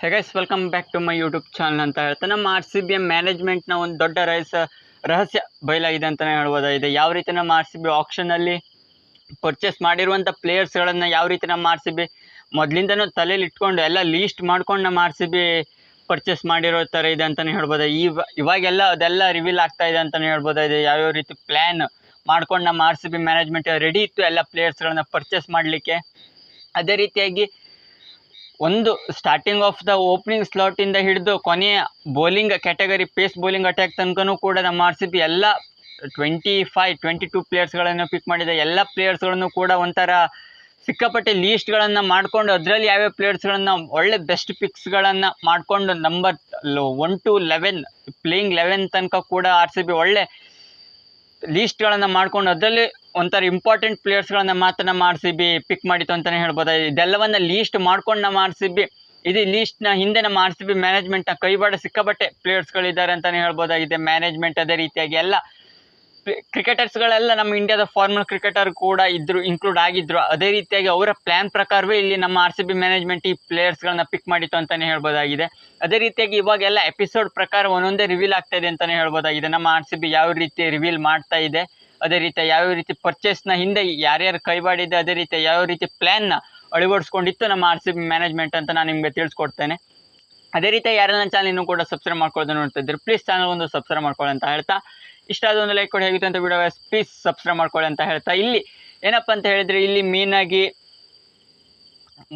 Hey guys welcome back to my YouTube channel ಅಂತ ಹೇಳ್ತಾ ನಮ್ಮ ಆರ್ ಸಿ ಬಿ ಮ್ಯಾನೇಜ್ಮೆಂಟ್ನ ಒಂದು ದೊಡ್ಡ ರಹಸ್ಯ ಬಯಲಾಗಿದೆ ಅಂತಲೇ ಹೇಳ್ಬೋದಾಗಿದೆ. ಯಾವ ರೀತಿ ನಮ್ಮ ಆರ್ ಸಿ ಬಿ ಆಕ್ಷನಲ್ಲಿ ಪರ್ಚೇಸ್ ಮಾಡಿರುವಂಥ ಪ್ಲೇಯರ್ಸ್ಗಳನ್ನು ಯಾವ ರೀತಿ ನಮ್ಮ ಆರ್ ಸಿ ಬಿ ಮೊದಲಿಂದನೂ ತಲೆಯಲ್ಲಿ ಇಟ್ಕೊಂಡು ಎಲ್ಲ ಲೀಸ್ಟ್ ಮಾಡ್ಕೊಂಡು ನಮ್ಮ ಆರ್ ಸಿ ಬಿ ಪರ್ಚೇಸ್ ಮಾಡಿರೋ ಥರ ಇದೆ ಅಂತಲೇ ಹೇಳ್ಬೋದು. ಇವಾಗೆಲ್ಲ ಅದೆಲ್ಲ ರಿವೀಲ್ ಆಗ್ತಾ ಇದೆ ಅಂತಲೇ ಹೇಳ್ಬೋದಾಗಿದೆ. ಯಾವ್ಯಾವ ರೀತಿ ಪ್ಲ್ಯಾನ್ ಮಾಡ್ಕೊಂಡು ನಮ್ಮ R C B management ready ಇತ್ತು ಎಲ್ಲ ಪ್ಲೇಯರ್ಸ್ಗಳನ್ನ ಪರ್ಚೇಸ್ ಮಾಡಲಿಕ್ಕೆ. ಅದೇ ರೀತಿಯಾಗಿ ಒಂದು ಸ್ಟಾರ್ಟಿಂಗ್ ಆಫ್ ದ ಓಪನಿಂಗ್ ಸ್ಲಾಟಿಂದ ಹಿಡಿದು ಕೊನೆಯ bowling category pace bowling attack ತನಕನೂ ಕೂಡ ನಮ್ಮ ಆರ್ ಸಿ ಬಿ ಎಲ್ಲ 22 ಪ್ಲೇಯರ್ಸ್ಗಳನ್ನು ಪಿಕ್ ಮಾಡಿದೆ. ಎಲ್ಲ ಪ್ಲೇಯರ್ಸ್ಗಳನ್ನು ಕೂಡ ಒಂಥರ ಸಿಕ್ಕಾಪಟ್ಟೆ ಲೀಸ್ಟ್ಗಳನ್ನು ಮಾಡಿಕೊಂಡು ಅದರಲ್ಲಿ ಯಾವ್ಯಾವ ಪ್ಲೇಯರ್ಸ್ಗಳನ್ನು ಒಳ್ಳೆ ಬೆಸ್ಟ್ ಪಿಕ್ಸ್ಗಳನ್ನು ಮಾಡಿಕೊಂಡು ನಂಬರ್ 1 to 11 ಪ್ಲೇಯಿಂಗ್ 11 ತನಕ ಕೂಡ ಆರ್ ಸಿ ಬಿ ಒಳ್ಳೆ ಲೀಸ್ಟ್ಗಳನ್ನು ಮಾಡ್ಕೊಂಡು ಅದರಲ್ಲಿ ಒಂಥರ ಇಂಪಾರ್ಟೆಂಟ್ ಪ್ಲೇಯರ್ಸ್ಗಳನ್ನ ಮಾತ್ರ ನಮ್ಮ ಆರ್ ಸಿ ಬಿ ಪಿಕ್ ಮಾಡಿತ್ತು ಅಂತಲೇ ಹೇಳ್ಬೋದು. ಇದೆಲ್ಲವನ್ನ ಲೀಸ್ಟ್ ಮಾಡ್ಕೊಂಡು ನಮ್ಮ ಆರ್ ಸಿ ಬಿ ಇದು ಲೀಸ್ಟ್ನ ಹಿಂದೆ ನಮ್ಮ ಆರ್ ಸಿ ಬಿ ಮ್ಯಾನೇಜ್ಮೆಂಟ್ನ ಕೈವಾಡ ಸಿಕ್ಕಾಪಟ್ಟೆ ಪ್ಲೇಯರ್ಸ್ಗಳಿದ್ದಾರೆ ಅಂತಲೇ ಹೇಳ್ಬೋದಾಗಿದೆ. ಮ್ಯಾನೇಜ್ಮೆಂಟ್ ಅದೇ ರೀತಿಯಾಗಿ ಎಲ್ಲ ಕ್ರಿಕೆಟರ್ಸ್ಗಳೆಲ್ಲ ನಮ್ಮ ಇಂಡಿಯಾದ ಫಾರ್ಮಲ್ ಕ್ರಿಕೆಟರ್ ಕೂಡ ಇದ್ರು, ಇನ್ಕ್ಲೂಡ್ ಆಗಿದ್ರು. ಅದೇ ರೀತಿಯಾಗಿ ಅವರ ಪ್ಲ್ಯಾನ್ ಪ್ರಕಾರವೇ ಇಲ್ಲಿ ನಮ್ಮ ಆರ್ ಸಿ ಬಿ ಮ್ಯಾನೇಜ್ಮೆಂಟ್ ಈ ಪ್ಲೇಯರ್ಸ್ಗಳನ್ನ ಪಿಕ್ ಮಾಡಿತ್ತು ಅಂತಲೇ ಹೇಳ್ಬೋದಾಗಿದೆ. ಅದೇ ರೀತಿಯಾಗಿ ಇವಾಗೆಲ್ಲ ಎಪಿಸೋಡ್ ಪ್ರಕಾರ ಒಂದೊಂದೇ ರಿವೀಲ್ ಆಗ್ತಾ ಇದೆ ಅಂತಲೇ ಹೇಳ್ಬೋದಾಗಿದೆ. ನಮ್ಮ ಆರ್ ಸಿ ಬಿ ಯಾವ ರೀತಿ ರಿವೀಲ್ ಮಾಡ್ತಾ ಇದೆ, ಅದೇ ರೀತಿ ಯಾವ ರೀತಿ ಪರ್ಚೇಸ್ನ ಹಿಂದೆ ಯಾರ್ಯಾರು ಕೈವಾಡಿದೆ, ಅದೇ ರೀತಿ ಯಾವ ರೀತಿ ಪ್ಲ್ಯಾನ್ನ ಅಳವಡಿಸ್ಕೊಂಡಿತ್ತು ನಮ್ಮ ಆರ್ ಸಿ ಬಿ ಮ್ಯಾನೇಜ್ಮೆಂಟ್ ಅಂತ ನಾನು ನಿಮಗೆ ತಿಳಿಸ್ಕೊಡ್ತೇನೆ. ಅದೇ ರೀತಿ ಯಾರೆಲ್ಲ ನನ್ನ ಚಾನಲ್ ಇನ್ನೂ ಕೂಡ ಸಬ್ಸ್ಕ್ರೈಬ್ ಮಾಡ್ಕೊಳ್ಳೋದು ನೋಡ್ತಾ ಇದ್ದರೆ ಪ್ಲೀಸ್ ಚಾನಲ್ ಒಂದು ಸಬ್ಸ್ಕ್ರೈಬ್ ಮಾಡ್ಕೊಳ್ಳಿ ಅಂತ ಹೇಳ್ತಾ, ಇಷ್ಟ ಆದ ಒಂದು ಲೈಕ್ ಕೊಡಿ, ಹೇಗಿತ್ತು ಅಂತ ವಿಡಿಯೋ ಪ್ಲೀಸ್ ಸಬ್ಸ್ಕ್ರೈಬ್ ಮಾಡ್ಕೊಳ್ಳಿ ಅಂತ ಹೇಳ್ತಾ, ಇಲ್ಲಿ ಏನಪ್ಪ ಅಂತ ಹೇಳಿದರೆ ಇಲ್ಲಿ ಮೇನಾಗಿ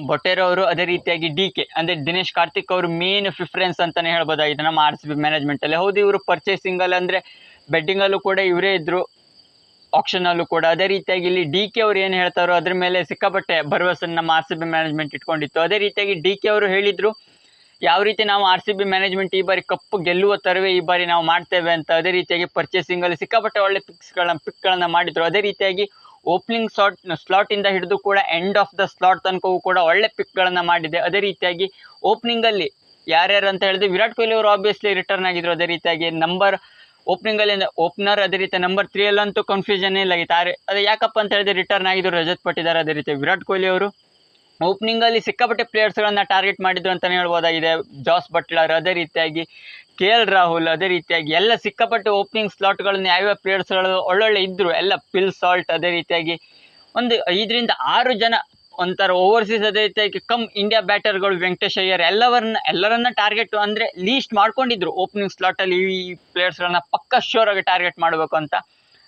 ಬೊಟೇರೋ ಅವರು, ಅದೇ ರೀತಿಯಾಗಿ DK ಅಂದರೆ ದಿನೇಶ್ ಕಾರ್ತಿಕ್ ಅವರು ಮೇನ್ ಪ್ರಿಫರೆನ್ಸ್ ಅಂತಲೇ ಹೇಳ್ಬೋದಾಗಿದೆ ನಮ್ಮ ಆರ್ ಸಿ ಬಿ ಮ್ಯಾನೇಜ್ಮೆಂಟಲ್ಲಿ. ಹೌದು, ಇವರು ಪರ್ಚೇಸಿಂಗಲ್ಲಿ ಅಂದರೆ ಬೆಟ್ಟಿಂಗಲ್ಲೂ ಕೂಡ ಇವರೇ ಇದ್ದರು, ಆಕ್ಷನಲ್ಲೂ ಕೂಡ. ಅದೇ ರೀತಿಯಾಗಿ ಇಲ್ಲಿ DK ಅವರು ಏನು ಹೇಳ್ತಾರೋ ಅದ್ರ ಮೇಲೆ ಸಿಕ್ಕಾಪಟ್ಟೆ ಭರವಸೆನ ನಮ್ಮ ಆರ್ ಸಿ ಬಿ ಮ್ಯಾನೇಜ್ಮೆಂಟ್ ಇಟ್ಕೊಂಡಿತ್ತು. ಅದೇ ರೀತಿಯಾಗಿ DK ಅವರು ಹೇಳಿದರು ಯಾವ ರೀತಿ ನಾವು ಆರ್ ಸಿ ಬಿ ಮ್ಯಾನೇಜ್ಮೆಂಟ್ ಈ ಬಾರಿ ಕಪ್ಪು ಗೆಲ್ಲುವ ಥರವೇ ಈ ಬಾರಿ ನಾವು ಮಾಡ್ತೇವೆ ಅಂತ. ಅದೇ ರೀತಿಯಾಗಿ ಪರ್ಚೇಸಿಂಗಲ್ಲಿ ಸಿಕ್ಕಾಪಟ್ಟೆ ಒಳ್ಳೆ ಪಿಕ್ಗಳನ್ನು ಮಾಡಿದ್ರು. ಅದೇ ರೀತಿಯಾಗಿ ಓಪನಿಂಗ್ ಸ್ಲಾಟಿಂದ ಹಿಡಿದು ಕೂಡ ಎಂಡ್ ಆಫ್ ದ ಸ್ಲಾಟ್ ತನಕವೂ ಕೂಡ ಒಳ್ಳೆ ಪಿಕ್ಗಳನ್ನು ಮಾಡಿದೆ. ಅದೇ ರೀತಿಯಾಗಿ ಓಪನಿಂಗಲ್ಲಿ ಯಾರ್ಯಾರು ಅಂತ ಹೇಳಿದ್ರೆ ವಿರಾಟ್ ಕೊಹ್ಲಿ ಅವರು ಆಬ್ವಿಯಸ್ಲಿ ರಿಟರ್ನ್ ಆಗಿದ್ರು. ಅದೇ ರೀತಿಯಾಗಿ ಓಪನಿಂಗಲ್ಲಿ ಓಪನರ್, ಅದೇ ರೀತಿ ನಂಬರ್ 3 ಅಲ್ಲಂತೂ ಕನ್ಫ್ಯೂಷನ್ ಇಲ್ಲ ಆಗಿತ್ತು. ಅದು ಯಾಕಪ್ಪ ಅಂತ ಹೇಳಿದ್ರೆ ರಿಟರ್ನ್ ಆಗಿದ್ರು ರಜತ್ ಪಟ್ಟಿದಾರ್. ಅದೇ ರೀತಿ ವಿರಾಟ್ ಕೊಹ್ಲಿ ಅವರು ಓಪನಿಂಗಲ್ಲಿ ಸಿಕ್ಕಾಪಟ್ಟೆ ಪ್ಲೇಯರ್ಸ್ಗಳನ್ನ ಟಾರ್ಗೆಟ್ ಮಾಡಿದ್ರು ಅಂತಲೇ ಹೇಳ್ಬೋದಾಗಿದೆ. ಜಾಸ್ ಬಟ್ಲರ್, ಅದೇ ರೀತಿಯಾಗಿ KL ರಾಹುಲ್, ಅದೇ ರೀತಿಯಾಗಿ ಎಲ್ಲ ಸಿಕ್ಕಾಪಟ್ಟೆ ಓಪನಿಂಗ್ ಸ್ಲಾಟ್ಗಳನ್ನ ಯಾವ್ಯಾವ ಪ್ಲೇಯರ್ಸ್ಗಳು ಒಳ್ಳೊಳ್ಳೆ ಇದ್ದರು ಎಲ್ಲ. ಫಿಲ್ ಸಾಲ್ಟ್, ಅದೇ ರೀತಿಯಾಗಿ ಒಂದು 5 ರಿಂದ 6 ಜನ ಒಂಥರ ಓವರ್ಸೀಸ್, ಅದೇ ರೀತಿಯಾಗಿ ಇಂಡಿಯಾ ಬ್ಯಾಟರ್ಗಳು, ವೆಂಕಟೇಶ್ ಅಯ್ಯರ್ ಎಲ್ಲರನ್ನ ಟಾರ್ಗೆಟ್ ಅಂದರೆ ಲೀಸ್ಟ್ ಮಾಡ್ಕೊಂಡಿದ್ರು ಓಪನಿಂಗ್ ಸ್ಲಾಟಲ್ಲಿ ಈ ಪ್ಲೇಯರ್ಸ್ಗಳನ್ನ ಪಕ್ಕ ಶೋರಾಗಿ ಟಾರ್ಗೆಟ್ ಮಾಡಬೇಕು ಅಂತ.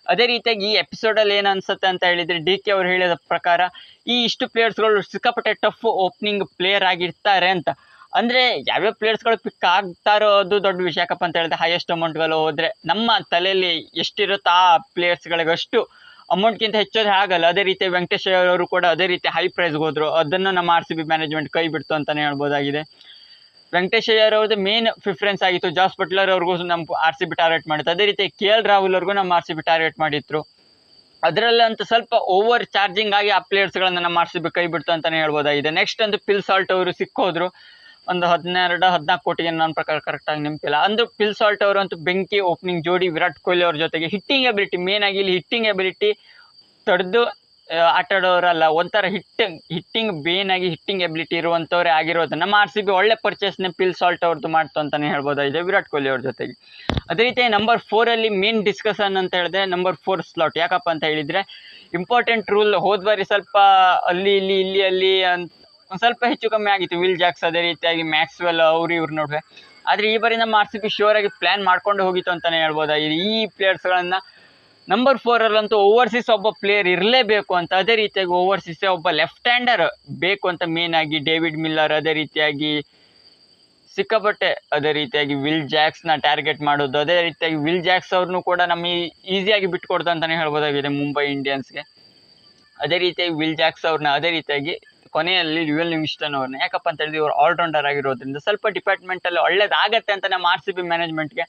ಅದೇ ರೀತಿಯಾಗಿ ಈ ಎಪಿಸೋಡಲ್ಲಿ ಏನು ಅನ್ಸುತ್ತೆ ಅಂತ ಹೇಳಿದರೆ DK ಅವರು ಹೇಳಿದ ಪ್ರಕಾರ ಇಷ್ಟು ಪ್ಲೇಯರ್ಸ್ಗಳು ಸಿಕ್ಕಾಪಟ್ಟೆ ಟಫ್ ಓಪನಿಂಗ್ ಪ್ಲೇಯರ್ ಆಗಿರ್ತಾರೆ ಅಂತ. ಅಂದರೆ ಯಾವ್ಯಾವ ಪ್ಲೇಯರ್ಸ್ಗಳು ಪಿಕ್ ಆಗ್ತಾರೋ ಅದು ದೊಡ್ಡ ವಿಷಯ. ಯಾಕಪ್ಪ ಅಂತ ಹೇಳಿದ್ರೆ ಹೈಯೆಸ್ಟ್ ಅಮೌಂಟ್ಗಳು ಹೋದರೆ ನಮ್ಮ ತಲೆಯಲ್ಲಿ ಎಷ್ಟಿರುತ್ತೋ ಆ ಪ್ಲೇಯರ್ಸ್ಗಳಿಗೆ ಅಷ್ಟು ಅಮೌಂಟ್ಗಿಂತ ಹೆಚ್ಚೋದು ಆಗಲ್ಲ. ಅದೇ ರೀತಿ ವೆಂಕಟೇಶ್ ಅವರು ಕೂಡ ಅದೇ ರೀತಿ ಹೈ ಪ್ರೈಸ್ಗೆ ಹೋದರು. ಅದನ್ನು ನಮ್ಮ ಆರ್ ಸಿ ಬಿ ಮ್ಯಾನೇಜ್ಮೆಂಟ್ ಕೈ ಬಿಡ್ತು ಅಂತಲೇ ಹೇಳ್ಬೋದಾಗಿದೆ. ವೆಂಕಟೇಶ್ ಅಯ್ಯರ್ ಅವ್ರದ್ದು ಮೇನ್ ಪ್ರಿಫರೆನ್ಸ್ ಆಗಿತ್ತು. ಜಾಸ್ ಬಟ್ಲರ್ ಅವ್ರಿಗೂ ನಮ್ಮ ಆರ್ ಸಿ ಬಿ ಟಾರ್ಗೆಟ್ ಮಾಡಿತ್ತು. ಅದೇ ರೀತಿ KL ರಾಹುಲ್ ಅವ್ರಿಗೂ ನಮ್ಮ ಆರ್ ಸಿ ಬಿ ಟಾರ್ಗೆಟ್ ಮಾಡಿದ್ರು. ಅದರಲ್ಲಂತೂ ಸ್ವಲ್ಪ ಓವರ್ ಚಾರ್ಜಿಂಗ್ ಆಗಿ ಆ ಪ್ಲೇಯರ್ಸ್ಗಳನ್ನು ನಮ್ಮ ಆರ್ ಸಿ ಬಿ ಕೈ ಬಿಡ್ತು ಅಂತಲೇ ಹೇಳ್ಬೋದಾಗಿದೆ. ನೆಕ್ಸ್ಟ್ ಒಂದು ಫಿಲ್ ಸಾಲ್ಟ್ ಅವರು ಸಿಕ್ಕೋದ್ರು ಒಂದು 12-14 ಕೋಟಿಗೆ, ನನ್ನ ಪ್ರಕಾರ ಕರೆಕ್ಟಾಗಿ ನೆನಪಿಲ್ಲ. ಅಂದ್ರೆ ಫಿಲ್ ಸಾಲ್ಟ್ ಅವರು ಅಂತೂ ಬೆಂಕಿ ಓಪನಿಂಗ್ ಜೋಡಿ ವಿರಾಟ್ ಕೊಹ್ಲಿ ಅವ್ರ ಜೊತೆಗೆ. ಹಿಟ್ಟಿಂಗ್ ಎಬಿಲಿಟಿ ಮೇನ್ ಆಗಿ ಇಲ್ಲಿ ಹಿಟ್ಟಿಂಗ್ ಎಬಿಲಿಟಿ ತಡೆದು ಆಟಾಡೋರಲ್ಲ, ಒಂಥರ ಹಿಟ್ಟಿಂಗ್ ಬೇನಾಗಿ ಹಿಟ್ಟಿಂಗ್ ಎಬಿಲಿಟಿ ಇರುವಂಥವ್ರೇ ಆಗಿರೋದು. ನಮ್ಮ ಆರ್ ಸಿ ಬಿ ಒಳ್ಳೆ ಪರ್ಚೇಸ್ನ ಫಿಲ್ ಸಾಲ್ಟ್ ಅವ್ರದ್ದು ಮಾಡ್ತು ಅಂತಲೇ ಹೇಳ್ಬೋದಾಗಿದೆ ವಿರಾಟ್ ಕೊಹ್ಲಿ ಅವ್ರ ಜೊತೆಗೆ. ಅದೇ ರೀತಿ ನಂಬರ್ 4 ಮೇನ್ ಡಿಸ್ಕಷನ್ ಅಂತ ಹೇಳಿದ್ರೆ ನಂಬರ್ 4 ಸ್ಲಾಟ್. ಯಾಕಪ್ಪ ಅಂತ ಹೇಳಿದರೆ ಇಂಪಾರ್ಟೆಂಟ್ ರೂಲ್ ಹೋದ ಬಾರಿ ಸ್ವಲ್ಪ ಅಲ್ಲಿ ಒಂದು ಸ್ವಲ್ಪ ಹೆಚ್ಚು ಕಮ್ಮಿ ಆಗಿತ್ತು. ವಿಲ್ ಜಾಕ್ಸ್, ಅದೇ ರೀತಿಯಾಗಿ ಮ್ಯಾಕ್ಸ್ವೆಲ್ ಇವ್ರು ನೋಡ್ರೆ. ಆದರೆ ಈ ಬಾರಿ ನಮ್ಮ ಆರ್ ಸಿ ಬಿ ಶೋರಾಗಿ ಪ್ಲ್ಯಾನ್ ಮಾಡ್ಕೊಂಡು ಹೋಗಿತ್ತು ಅಂತಲೇ ಹೇಳ್ಬೋದಾಗಿದೆ. ಈ ಪ್ಲೇಯರ್ಸ್ಗಳನ್ನು ನಂಬರ್ 4 ಓವರ್ಸೀಸ್ ಒಬ್ಬ ಪ್ಲೇಯರ್ ಇರಲೇಬೇಕು ಅಂತ. ಅದೇ ರೀತಿಯಾಗಿ ಓವರ್ಸೀಸ್ ಒಬ್ಬ ಲೆಫ್ಟ್ ಹ್ಯಾಂಡರ್ ಬೇಕು ಅಂತ ಮೇನ್ ಆಗಿ ಡೇವಿಡ್ ಮಿಲ್ಲರ್, ಅದೇ ರೀತಿಯಾಗಿ ಸಿಕ್ಕಾಪಟ್ಟೆ ಅದೇ ರೀತಿಯಾಗಿ ವಿಲ್ ಜಾಕ್ಸ್ನ ಟಾರ್ಗೆಟ್ ಮಾಡೋದು. ಅದೇ ರೀತಿಯಾಗಿ ವಿಲ್ ಜಾಕ್ಸ್ ಅವ್ರನ್ನೂ ಕೂಡ ನಮಗೆ ಈಸಿಯಾಗಿ ಬಿಟ್ಕೊಡ್ತು ಅಂತಲೇ ಹೇಳ್ಬೋದಾಗಿದೆ ಮುಂಬೈ ಇಂಡಿಯನ್ಸ್ಗೆ. ಅದೇ ರೀತಿಯಾಗಿ ವಿಲ್ ಜಾಕ್ಸ್ ಅವ್ರನ್ನ, ಅದೇ ರೀತಿಯಾಗಿ ಕೊನೆಯಲ್ಲಿ ಲಿಯೋನೆಲ್ ಲಿವಿಂಗ್ಸ್ಟನ್ ಅವ್ರನ್ನ. ಯಾಕಪ್ಪ ಅಂತ ಹೇಳಿದ್ರೆ ಇವರು ಆಲ್ರೌಂಡರ್ ಆಗಿರೋದ್ರಿಂದ ಸ್ವಲ್ಪ ಡಿಪಾರ್ಟ್ಮೆಂಟಲ್ಲಿ ಒಳ್ಳೇದಾಗತ್ತೆ ಅಂತ ನಮ್ಮ ಆರ್ ಸಿ ಬಿ ಮ್ಯಾನೇಜ್ಮೆಂಟ್ಗೆ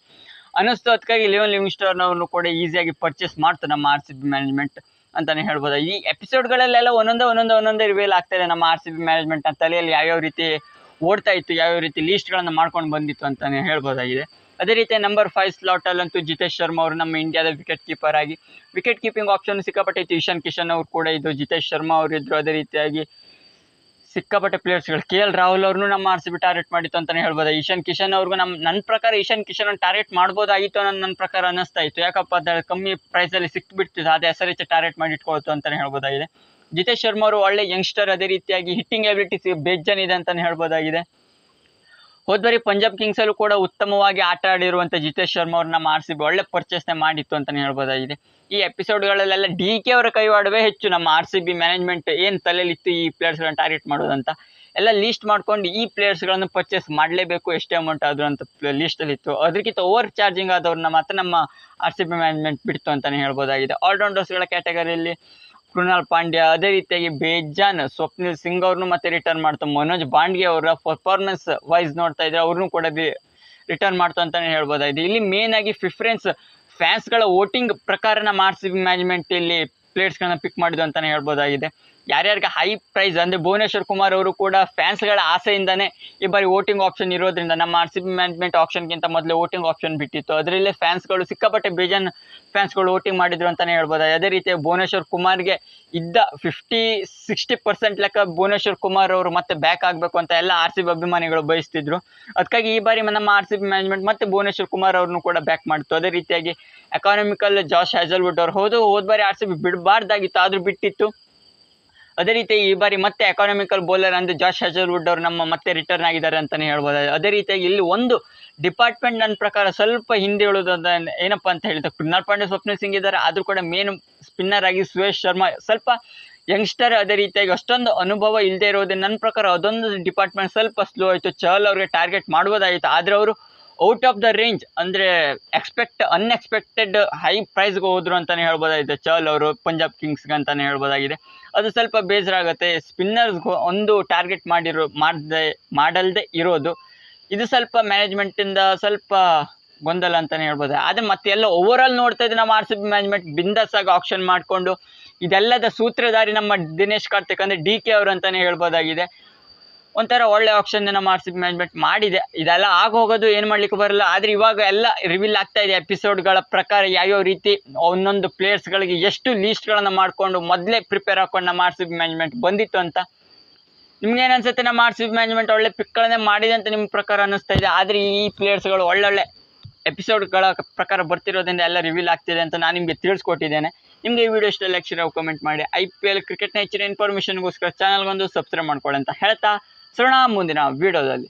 ಅನ್ನಿಸ್ತು. ಅದಕ್ಕಾಗಿ ಲಿಯೋನೆಲ್ ಲಿವಿಂಗ್ಸ್ಟನ್ ಅವ್ರನ್ನು ಕೂಡ ಈಸಿಯಾಗಿ ಪರ್ಚೇಸ್ ಮಾಡ್ತು ನಮ್ಮ ಆರ್ ಸಿ ಬಿ ಮ್ಯಾನೇಜ್ಮೆಂಟ್ ಅಂತಲೇ ಹೇಳ್ಬೋದು. ಈ ಎಪಿಸೋಡ್ಗಳಲ್ಲೆಲ್ಲ ಒಂದೊಂದೇ ರಿವೀಲ್ ಆಗ್ತಾಯಿದೆ ನಮ್ಮ ಆರ್ ಸಿ ಬಿ ಮ್ಯಾನೇಜ್ಮೆಂಟ್ನ ತಲೆಯಲ್ಲಿ ಯಾವ್ಯಾವ ರೀತಿ ಓಡ್ತಾ ಇತ್ತು, ಯಾವ್ಯಾವ ರೀತಿ ಲೀಸ್ಟ್ಗಳನ್ನು ಮಾಡ್ಕೊಂಡು ಬಂದಿತ್ತು ಅಂತಲೇ ಹೇಳ್ಬೋದಾಗಿದೆ. ಅದೇ ರೀತಿ ನಂಬರ್ 5 ಸ್ಲಾಟಲ್ಲಂತೂ ಜಿತೇಶ್ ಶರ್ಮಾ ಅವರು ನಮ್ಮ ಇಂಡಿಯಾದ ವಿಕೆಟ್ ಕೀಪರ್ ಆಗಿ ವಿಕೆಟ್ ಕೀಪಿಂಗ್ ಆಪ್ಷನ್ ಸಿಕ್ಕಾಪಟ್ಟೆ ಇತ್ತು. ಇಶಾನ್ ಕಿಶನ್ ಅವರು ಕೂಡ ಇದ್ದು, ಜಿತೇಶ್ ಶರ್ಮಾ ಅವರು ಇದ್ದರು. ಅದೇ ರೀತಿಯಾಗಿ ಸಿಕ್ಕಾಪಟ್ಟೆ ಪ್ಲೇಯರ್ಸ್ಗಳು KL ರಾಹುಲ್ ಅವ್ರನ್ನೂ ನಮ್ಮ RCB ಟಾರ್ಗೆಟ್ ಮಾಡಿತ್ತು ಅಂತಲೇ ಹೇಳ್ಬೋದು. ಇಶಾನ್ ಕಿಶನ್ ಅವ್ರಿಗೂ ನನ್ನ ಪ್ರಕಾರ ಇಶಾನ್ ಕಿಶನ್ ಟಾರ್ಗೆಟ್ ಮಾಡ್ಬೋದಾಗಿತ್ತು ನನ್ನ ಪ್ರಕಾರ ಅನ್ನಿಸ್ತಾ ಇತ್ತು. ಯಾಕಪ್ಪ ಅಂದರೆ ಕಮ್ಮಿ ಪ್ರೈಸಲ್ಲಿ ಸಿಕ್ಬಿಡ್ತಿದ್ದು, ಅದೇ SRH ಟಾರ್ಗೆಟ್ ಮಾಡಿ ಇಟ್ಕೊಳ್ತು ಅಂತಲೇ ಹೇಳ್ಬೋದಾಗಿದೆ. ಜಿತೇಶ್ ಶರ್ಮಾ ಅವರು ಒಳ್ಳೆ ಯಂಗ್ಸ್ಟರ್, ಅದೇ ರೀತಿಯಾಗಿ ಹಿಟ್ಟಿಂಗ್ ಎಬಿಲಿಟೀಸ್ ಬೇಜಾನಿದೆ ಅಂತಲೇ ಹೇಳ್ಬೋದಾಗಿದೆ. ಹೋದ್ಬರಿ ಪಂಜಾಬ್ ಕಿಂಗ್ಸಲ್ಲೂ ಕೂಡ ಉತ್ತಮವಾಗಿ ಆಟ ಆಡಿರುವಂಥ ಜಿತೇಶ್ ಶರ್ಮಾ ಅವ್ರು ನಮ್ಮ RCB ಒಳ್ಳೆ ಪರ್ಚೇಸ್ನೇ ಮಾಡಿತ್ತು ಅಂತಲೇ ಹೇಳ್ಬೋದಾಗಿದೆ. ಈ ಎಪಿಸೋಡ್ಗಳಲ್ಲೆಲ್ಲ DK ಅವರ ಕೈವಾಡವೇ ಹೆಚ್ಚು ನಮ್ಮ RCB ಮ್ಯಾನೇಜ್ಮೆಂಟ್ ಏನು ತಲೆಯಲ್ಲಿತ್ತು ಈ ಪ್ಲೇಯರ್ಸ್ಗಳನ್ನ ಟಾರ್ಗೆಟ್ ಮಾಡೋದಂತ ಎಲ್ಲ ಲೀಸ್ಟ್ ಮಾಡ್ಕೊಂಡು ಈ ಪ್ಲೇಯರ್ಸ್ಗಳನ್ನು ಪರ್ಚೇಸ್ ಮಾಡಲೇಬೇಕು ಎಷ್ಟೇ ಅಮೌಂಟ್ ಆದರೂ ಅಂತ ಲೀಸ್ಟಲ್ಲಿತ್ತು. ಅದಕ್ಕಿಂತ ಓವರ್ ಚಾರ್ಜಿಂಗ್ ಆದವ್ರನ್ನ ಮಾತ್ರ ನಮ್ಮ RCB ಮ್ಯಾನೇಜ್ಮೆಂಟ್ ಬಿಡ್ತು ಅಂತಲೇ ಹೇಳ್ಬೋದಾಗಿದೆ. ಆಲ್ರೌಂಡರ್ಸ್ಗಳ ಕ್ಯಾಟಗರಿಯಲ್ಲಿ ಕೃಣಾಲ್ ಪಾಂಡ್ಯ, ಅದೇ ರೀತಿಯಾಗಿ ಬೇಜಾನ್ ಸ್ವಪ್ನಿಲ್ ಸಿಂಗ್ ಅವ್ರನ್ನೂ ಮತ್ತೆ ರಿಟರ್ನ್ ಮಾಡ್ತು. ಮನೋಜ್ ಬಾಂಡ್ಗೆ ಅವರ ಪರ್ಫಾರ್ಮೆನ್ಸ್ ವೈಸ್ ನೋಡ್ತಾ ಇದ್ರೆ ಅವ್ರನ್ನೂ ಕೂಡ ರಿಟರ್ನ್ ಮಾಡ್ತು ಅಂತಲೇ ಹೇಳ್ಬೋದಾಗಿದೆ. ಇಲ್ಲಿ ಮೇನ್ ಆಗಿ ಪ್ರಿಫರೆನ್ಸ್ ಫ್ಯಾನ್ಸ್ಗಳ ವೋಟಿಂಗ್ ಪ್ರಕಾರ ನಮ್ಮ RCB ಮ್ಯಾನೇಜ್ಮೆಂಟ್ ಇಲ್ಲಿ ಪ್ಲೇಯರ್ಸ್ಗಳನ್ನ ಪಿಕ್ ಮಾಡಿದ್ದು ಅಂತಲೇ ಹೇಳ್ಬೋದಾಗಿದೆ. ಯಾರ್ಯಾರಿಗೆ ಹೈ ಪ್ರೈಸ್ ಅಂದರೆ ಭುವನೇಶ್ವರ್ ಕುಮಾರ್ ಅವರು ಕೂಡ ಫ್ಯಾನ್ಸ್ಗಳ ಆಸೆಯಿಂದನೇ ಈ ಬಾರಿ ವೋಟಿಂಗ್ ಆಪ್ಷನ್ ಇರೋದ್ರಿಂದ ನಮ್ಮ RCB ಮ್ಯಾನೇಜ್ಮೆಂಟ್ ಆಪ್ಷನ್ಗಿಂತ ಮೊದಲೇ ವೋಟಿಂಗ್ ಆಪ್ಷನ್ ಬಿಟ್ಟಿತ್ತು. ಅದರಲ್ಲೇ ಫ್ಯಾನ್ಸ್ಗಳು ಸಿಕ್ಕಾಪಟ್ಟೆ ಬೇಜಾನ್ ಫ್ಯಾನ್ಸ್ಗಳು ವೋಟಿಂಗ್ ಮಾಡಿದ್ರು ಅಂತಲೇ ಹೇಳ್ಬೋದು. ಅದೇ ರೀತಿ ಭುವನೇಶ್ವರ್ ಕುಮಾರ್ಗೆ ಇದ್ದ 50-60% ಲೆಕ್ಕ ಭುವನೇಶ್ವರ್ ಕುಮಾರ್ ಅವರು ಮತ್ತೆ ಬ್ಯಾಕ್ ಆಗಬೇಕು ಅಂತ ಎಲ್ಲ RCB ಅಭಿಮಾನಿಗಳು ಬಯಸ್ತಿದ್ರು. ಅದಕ್ಕಾಗಿ ಈ ಬಾರಿ ನಮ್ಮ RCB ಮ್ಯಾನೇಜ್ಮೆಂಟ್ ಮತ್ತೆ ಭುವನೇಶ್ವರ್ ಕುಮಾರ್ ಅವ್ರನ್ನೂ ಕೂಡ ಬ್ಯಾಕ್ ಮಾಡ್ತು. ಅದೇ ರೀತಿಯಾಗಿ ಎಕಾನಮಿಕಲ್ ಜಾಶ್ ಹ್ಯಾಜಲ್ವುಡ್ ಅವ್ರು ಹೋದ ಬಾರಿ RCB ಬಿಡಬಾರ್ದಾಗಿತ್ತು, ಆದರೂ ಬಿಟ್ಟಿತ್ತು. ಅದೇ ರೀತಿ ಈ ಬಾರಿ ಮತ್ತೆ ಎಕಾನಮಿಕಲ್ ಬೌಲರ್ ಅಂದರೆ ಜಾಶ್ ಹ್ಯಾಜಲ್ವುಡ್ ಅವರು ನಮ್ಮ ಮತ್ತೆ ರಿಟರ್ನ್ ಆಗಿದ್ದಾರೆ ಅಂತಲೇ ಹೇಳ್ಬೋದು. ಅದೇ ರೀತಿಯಾಗಿ ಇಲ್ಲಿ ಒಂದು ಡಿಪಾರ್ಟ್ಮೆಂಟ್ ನನ್ನ ಪ್ರಕಾರ ಸ್ವಲ್ಪ ಹಿಂದೆ ಉಳಿದ ಏನಪ್ಪ ಅಂತ ಹೇಳಿದ್ರೆ ಕೃಣಾಲ್ ಪಾಂಡ್ಯ, ಸ್ವಪ್ನಿಲ್ ಸಿಂಗ್ ಇದ್ದಾರೆ, ಆದರೂ ಕೂಡ ಮೇನ್ ಸ್ಪಿನ್ನರ್ ಆಗಿ ಸುರೇಶ್ ಶರ್ಮಾ ಸ್ವಲ್ಪ ಯಂಗ್ಸ್ಟರ್, ಅದೇ ರೀತಿಯಾಗಿ ಅಷ್ಟೊಂದು ಅನುಭವ ಇಲ್ಲದೆ ಇರೋದು ನನ್ನ ಪ್ರಕಾರ ಅದೊಂದು ಡಿಪಾರ್ಟ್ಮೆಂಟ್ ಸ್ವಲ್ಪ ಸ್ಲೋ ಆಯಿತು. ಚಹಲ್ ಅವ್ರಿಗೆ ಟಾರ್ಗೆಟ್ ಮಾಡ್ಬೋದಾಯಿತು, ಆದರೆ ಅವರು ಔಟ್ ಆಫ್ ದ ರೇಂಜ್ ಅಂದರೆ ಅನ್ಎಕ್ಸ್ಪೆಕ್ಟೆಡ್ ಹೈ ಪ್ರೈಸ್ಗೆ ಹೋದ್ರು ಅಂತಲೇ ಹೇಳ್ಬೋದಾಗಿದೆ. ಚಹಲ್ ಅವರು ಪಂಜಾಬ್ ಕಿಂಗ್ಸ್ಗೆ ಅಂತಲೇ ಹೇಳ್ಬೋದಾಗಿದೆ. ಅದು ಸ್ವಲ್ಪ ಬೇಸರ ಆಗುತ್ತೆ. ಸ್ಪಿನ್ನರ್ಸ್ಗೂ ಒಂದು ಟಾರ್ಗೆಟ್ ಮಾಡಲ್ದೇ ಇರೋದು ಇದು ಸ್ವಲ್ಪ ಮ್ಯಾನೇಜ್ಮೆಂಟಿಂದ ಸ್ವಲ್ಪ ಗೊಂದಲ ಅಂತಲೇ ಹೇಳ್ಬೋದು. ಆದರೆ ಮತ್ತೆ ಎಲ್ಲ ಓವರಾಲ್ ನೋಡ್ತಾ ಇದ್ರೆ ನಮ್ಮ RCB ಮ್ಯಾನೇಜ್ಮೆಂಟ್ ಬಿಂದಾಸ್ ಆಗಿ ಆಪ್ಷನ್ ಮಾಡಿಕೊಂಡು ಇದೆಲ್ಲದ ಸೂತ್ರಧಾರಿ ನಮ್ಮ ದಿನೇಶ್ ಕಾರ್ತಿಕ್ ಅಂದರೆ DK ಅವರು ಅಂತಲೇ ಹೇಳ್ಬೋದಾಗಿದೆ. ಒಂಥರ ಒಳ್ಳೆ ಆಪ್ಷನ್ ನಮ್ಮ RCB ಮ್ಯಾನೇಜ್ಮೆಂಟ್ ಮಾಡಿದೆ. ಇದೆಲ್ಲ ಆಗೋಗೋದು ಏನು ಮಾಡ್ಲಿಕ್ಕೆ ಬರಲ್ಲ. ಆದರೆ ಇವಾಗ ಎಲ್ಲ ರಿವೀಲ್ ಆಗ್ತಾ ಇದೆ ಎಪಿಸೋಡ್ಗಳ ಪ್ರಕಾರ ಯಾವ್ಯಾವ ರೀತಿ ಒಂದೊಂದು ಪ್ಲೇಯರ್ಸ್ಗಳಿಗೆ ಎಷ್ಟು ಲೀಸ್ಟ್ಗಳನ್ನು ಮಾಡಿಕೊಂಡು ಮೊದಲೇ ಪ್ರಿಪೇರ್ ಹಾಕೊಂಡು ನಮ್ಮ RCB ಮ್ಯಾನೇಜ್ಮೆಂಟ್ ಬಂದಿತ್ತು ಅಂತ. ನಿಮ್ಗೇನು ಅನ್ಸುತ್ತೆ? ನಮ್ಮ RCB ಮ್ಯಾನೇಜ್ಮೆಂಟ್ ಒಳ್ಳೆ ಪಿಕ್ಗಳನ್ನೇ ಮಾಡಿದೆ ಅಂತ ನಿಮ್ಮ ಪ್ರಕಾರ ಅನ್ನಿಸ್ತಾ ಇದೆ. ಆದರೆ ಈ ಪ್ಲೇಯರ್ಸ್ಗಳು ಒಳ್ಳೊಳ್ಳೆ ಎಪಿಸೋಡ್ಗಳ ಪ್ರಕಾರ ಬರ್ತಿರೋದ್ರಿಂದ ಎಲ್ಲ ರಿವೀಲ್ ಆಗ್ತಿದೆ ಅಂತ ನಾನು ನಿಮಗೆ ತಿಳಿಸ್ಕೊಟ್ಟಿದ್ದೇನೆ. ನಿಮಗೆ ಈ ವಿಡಿಯೋ ಇಷ್ಟ ಲೈಕ್ ಶೇರ್ ಕಮೆಂಟ್ ಮಾಡಿ. IPL ಕ್ರಿಕೆಟ್ನ ಹೆಚ್ಚಿನ ಇನ್ಫಾರ್ಮೇಷನ್ಗೋಸ್ಕರ ಚಾನಲ್ ಬಂದು ಸಬ್ಸ್ಕ್ರೈಬ್ ಮಾಡ್ಕೊಳ್ಳಿ ಅಂತ ಹೇಳ್ತಾ ಸಿಗೋಣ ಮುಂದಿನ ವಿಡಿಯೋದಲ್ಲಿ.